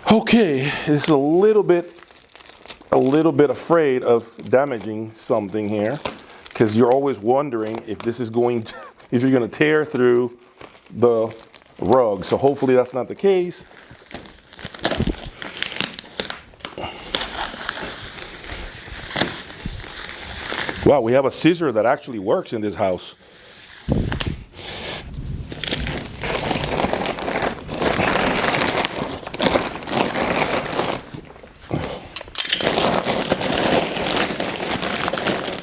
Okay, this is a little bit afraid of damaging something here, because you're always wondering if this is going to, if you're going to tear through the rug. So hopefully that's not the case. Wow, we have a scissor that actually works in this house.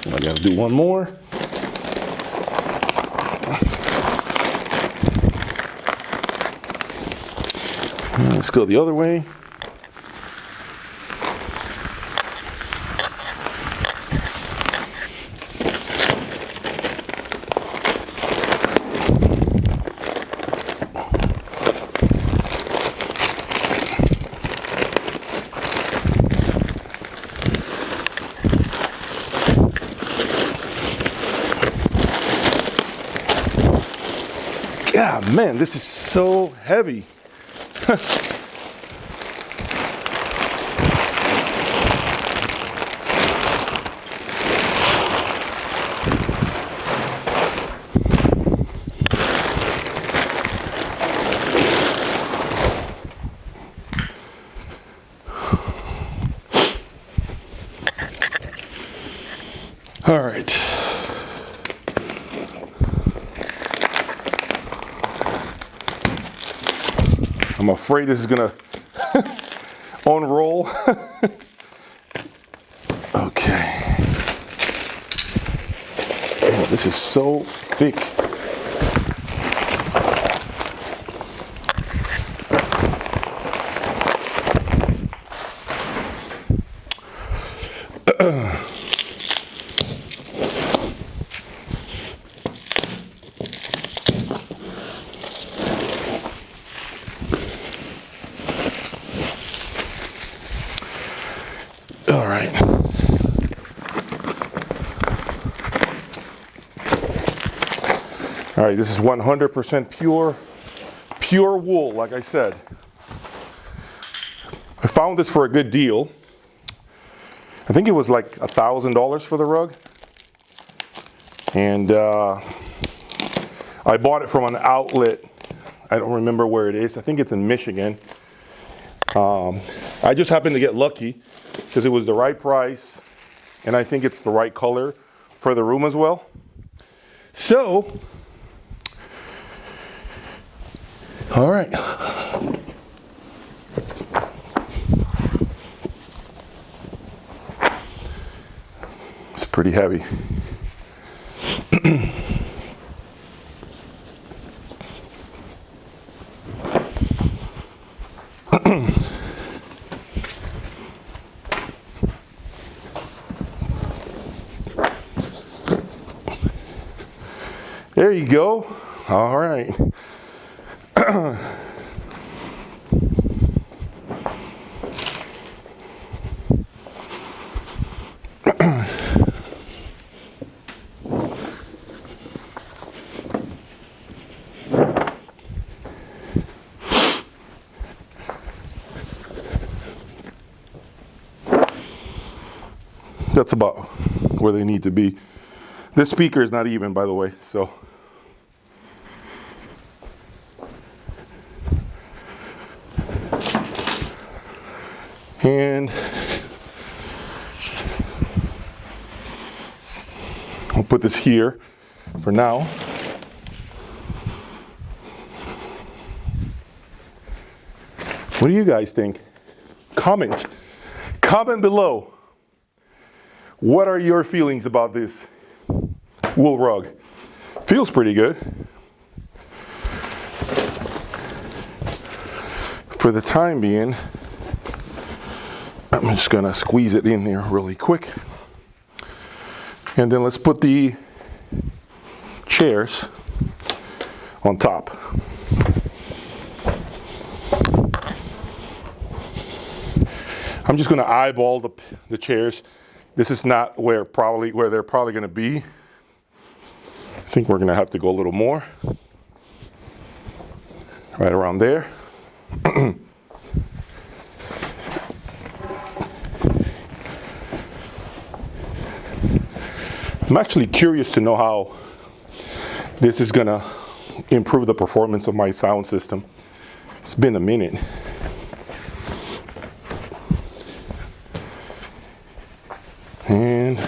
I gotta do one more. Let's go the other way. Yeah, man, this is so heavy. All right. I'm afraid this is gonna unroll. Okay. Man, this is so thick. All right. All right, this is 100% pure wool, like I said. I found this for a good deal. I think it was like $1,000 for the rug. And I bought it from an outlet. I don't remember where it is. I think it's in Michigan. I just happened to get lucky because it was the right price, and I think it's the right color for the room as well. So, all right. It's pretty heavy. There you go. All right. That's about where they need to be. This speaker is not even, by the way, so. And I'll put this here for now. What do you guys think? Comment below. What are your feelings about this wool rug? Feels pretty good. For the time being, I'm just gonna squeeze it in there really quick. And then let's put the chairs on top. I'm just gonna eyeball the chairs. This is not where they're probably gonna be. I think we're gonna have to go a little more. Right around there. I'm actually curious to know how this is gonna improve the performance of my sound system. It's been a minute. And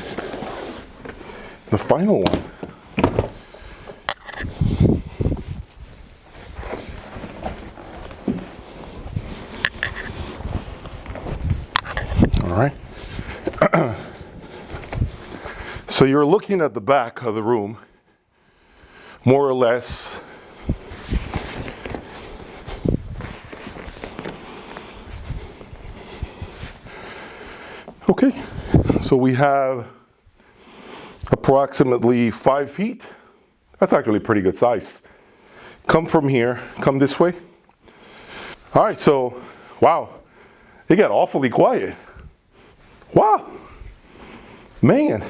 the final one. All right. So you're looking at the back of the room, more or less. Okay, so we have approximately 5 feet. That's actually a pretty good size. Come from here, come this way. All right, so, wow, it got awfully quiet. Wow, man.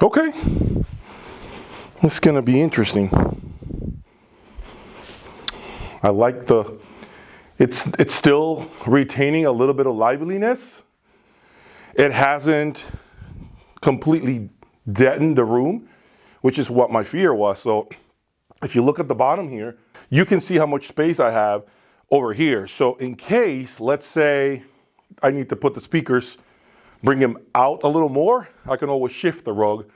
Okay, it's gonna be interesting. I like it's still retaining a little bit of liveliness. It hasn't completely deadened the room, which is what my fear was. So if you look at the bottom here, you can see how much space I have over here. So in case, let's say I need to put the speakers, bring them out a little more, I can always shift the rug.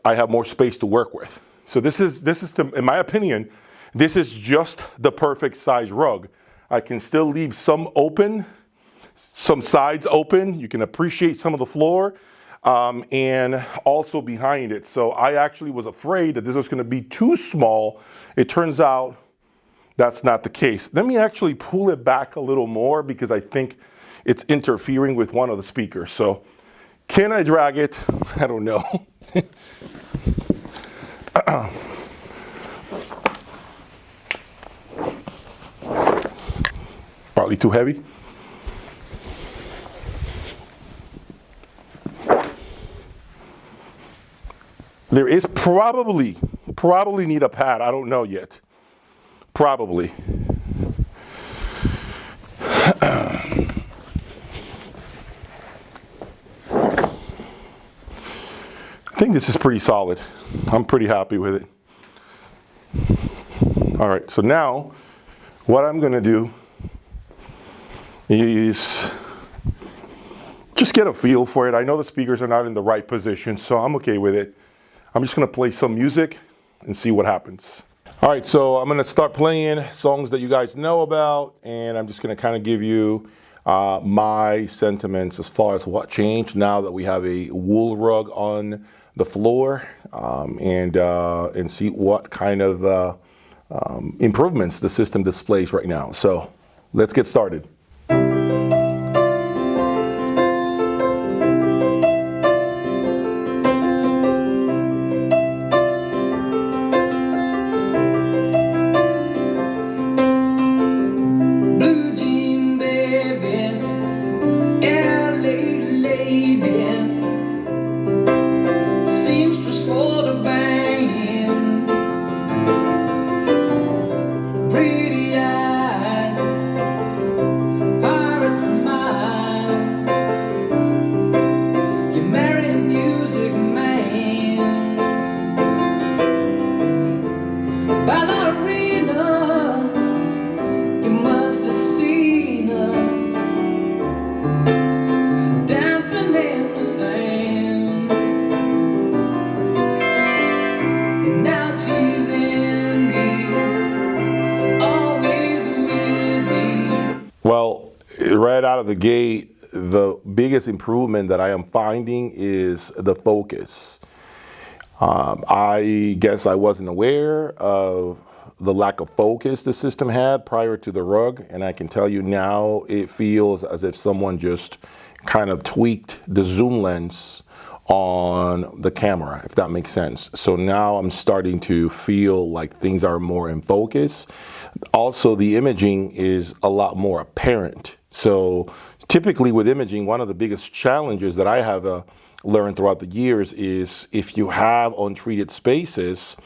I have more space to work with. So this is in my opinion, this is just the perfect size rug. I can still leave some open, some sides open. You can appreciate some of the floor, and also behind it. So I actually was afraid that this was gonna be too small. It turns out that's not the case. Let me actually pull it back a little more because I think it's interfering with one of the speakers. So can I drag it? I don't know. Probably too heavy. There is probably need a pad. I don't know yet. Probably. I think this is pretty solid. I'm pretty happy with it. All right, so now what I'm gonna do is just get a feel for it. I know the speakers are not in the right position, so I'm okay with it. I'm just gonna play some music and see what happens. All right, so I'm gonna start playing songs that you guys know about, and I'm just gonna kind of give you my sentiments as far as what changed now that we have a wool rug on the floor, and see what kind of improvements the system displays right now. So let's get started. Well, right out of the gate, the biggest improvement that I am finding is the focus. I guess I wasn't aware of the lack of focus the system had prior to the rug, and I can tell you now it feels as if someone just kind of tweaked the zoom lens on the camera, if that makes sense. So now I'm starting to feel like things are more in focus. Also, the imaging is a lot more apparent. So typically with imaging, one of the biggest challenges that I have learned throughout the years is if you have untreated spaces,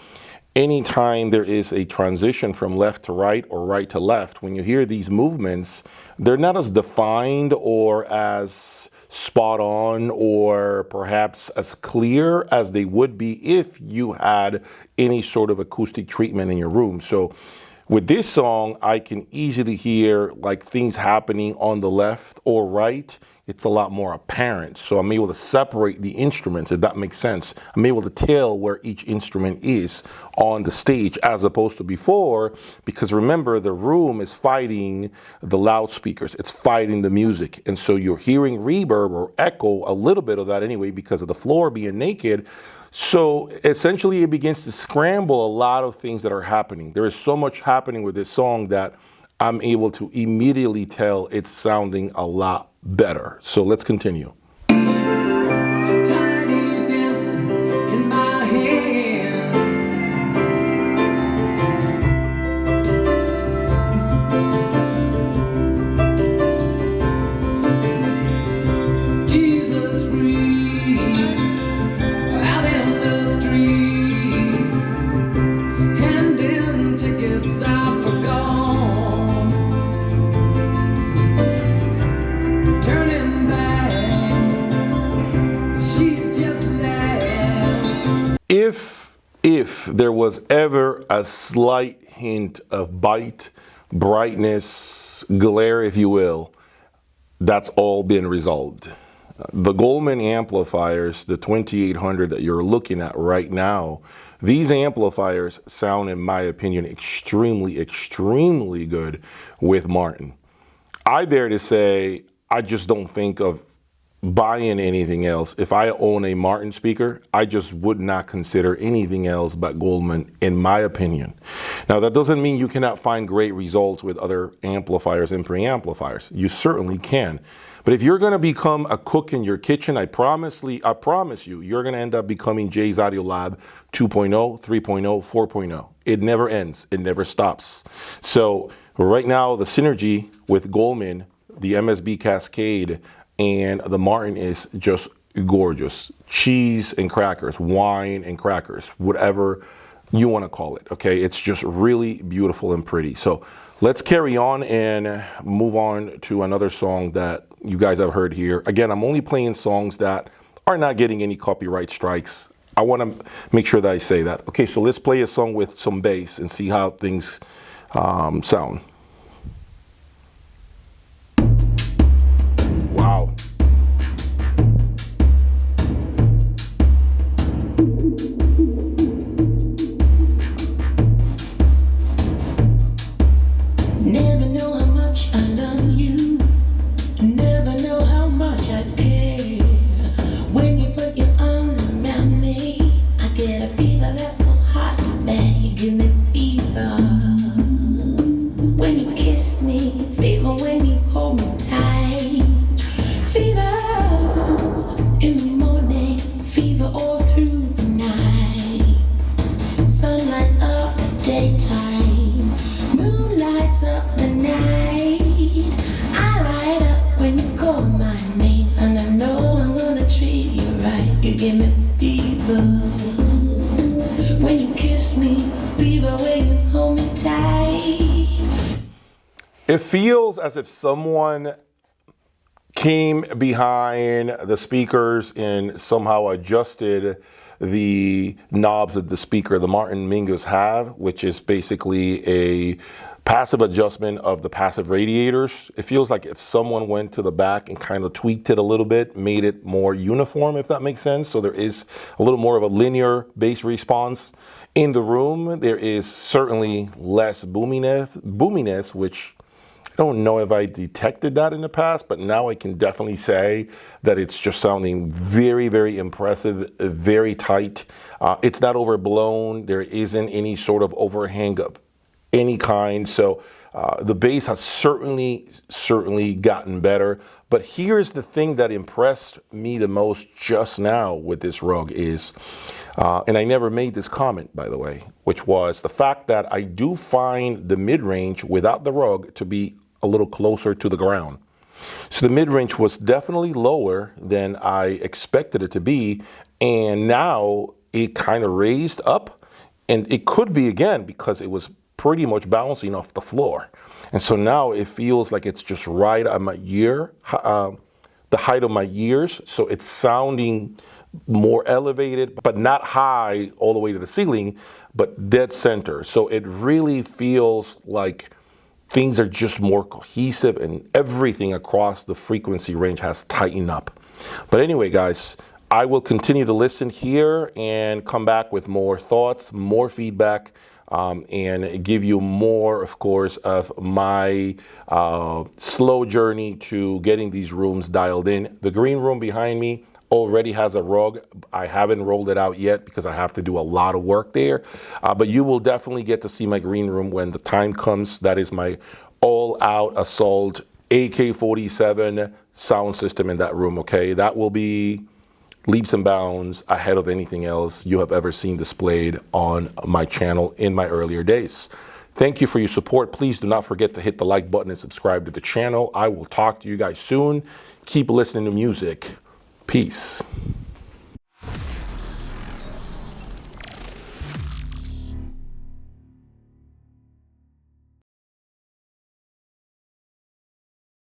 anytime there is a transition from left to right or right to left, when you hear these movements, they're not as defined or as spot on or perhaps as clear as they would be if you had any sort of acoustic treatment in your room. So with this song, I can easily hear like things happening on the left or right. It's a lot more apparent. So I'm able to separate the instruments, if that makes sense. I'm able to tell where each instrument is on the stage as opposed to before, because remember, the room is fighting the loudspeakers. It's fighting the music. And so you're hearing reverb or echo, a little bit of that anyway, because of the floor being naked. So essentially it begins to scramble a lot of things that are happening. There is so much happening with this song that I'm able to immediately tell it's sounding a lot better. So let's continue. Tiny dancer in my hand. Jesus freaks out in the street, handing tickets out for gone. Turning back, she just laughs. If there was ever a slight hint of bite, brightness, glare, if you will, that's all been resolved. The Goldman amplifiers, the 2800 that you're looking at right now, these amplifiers sound, in my opinion, extremely, extremely good with Martin. I dare to say, I just don't think of buying anything else. If I own a Martin speaker, I just would not consider anything else but Goldman, in my opinion. Now, that doesn't mean you cannot find great results with other amplifiers and preamplifiers. You certainly can. But if you're going to become a cook in your kitchen, I promise you, you're going to end up becoming Jay's Audio Lab 2.0, 3.0, 4.0. It never ends. It never stops. So right now, the synergy with Goldman, the MSB Cascade, and the Martin is just gorgeous. Cheese and crackers, wine and crackers, whatever you want to call it. Okay, it's just really beautiful and pretty. So let's carry on and move on to another song that you guys have heard here. Again, I'm only playing songs that are not getting any copyright strikes. I want to make sure that I say that. Okay, so let's play a song with some bass and see how things sound. Wow. Never know how much I love you. Never know how much I care. When you put your arms around me, I get a fever that's so hard to bear. You give me fever when you kiss me, fever when you hold me tight, fever in the morning, fever all through the night. Sun lights up the daytime, moon lights up the night. I light up when you call my name, and I know I'm gonna treat you right. You give me fever when you kiss me, fever when you hold me tight. It feels as if someone came behind the speakers and somehow adjusted the knobs that the speaker, the Martin Mingus, have, which is basically a passive adjustment of the passive radiators. It feels like if someone went to the back and kind of tweaked it a little bit, made it more uniform, if that makes sense. So there is a little more of a linear bass response in the room. There is certainly less boominess, which I don't know if I detected that in the past, but now I can definitely say that it's just sounding very, very impressive, very tight. It's not overblown. There isn't any sort of overhang of any kind. So the bass has certainly gotten better. But here's the thing that impressed me the most just now with this rug is, and I never made this comment, by the way, which was the fact that I do find the mid-range without the rug to be a little closer to the ground. So the mid-range was definitely lower than I expected it to be, and now it kind of raised up And it could be, again, because it was pretty much bouncing off the floor. And so now it feels like it's just right at my ear, the height of my ears. So it's sounding more elevated, but not high all the way to the ceiling, but dead center. So it really feels like things are just more cohesive and everything across the frequency range has tightened up. But anyway, guys, I will continue to listen here and come back with more thoughts, more feedback, and give you more, of course, of my slow journey to getting these rooms dialed in. The green room behind me already has a rug. I haven't rolled it out yet because I have to do a lot of work there. But you will definitely get to see my green room when the time comes. That is my all-out assault AK-47 sound system in that room, okay? That will be leaps and bounds ahead of anything else you have ever seen displayed on my channel in my earlier days. Thank you for your support. Please do not forget to hit the like button and subscribe to the channel. I will talk to you guys soon. Keep listening to music. Peace.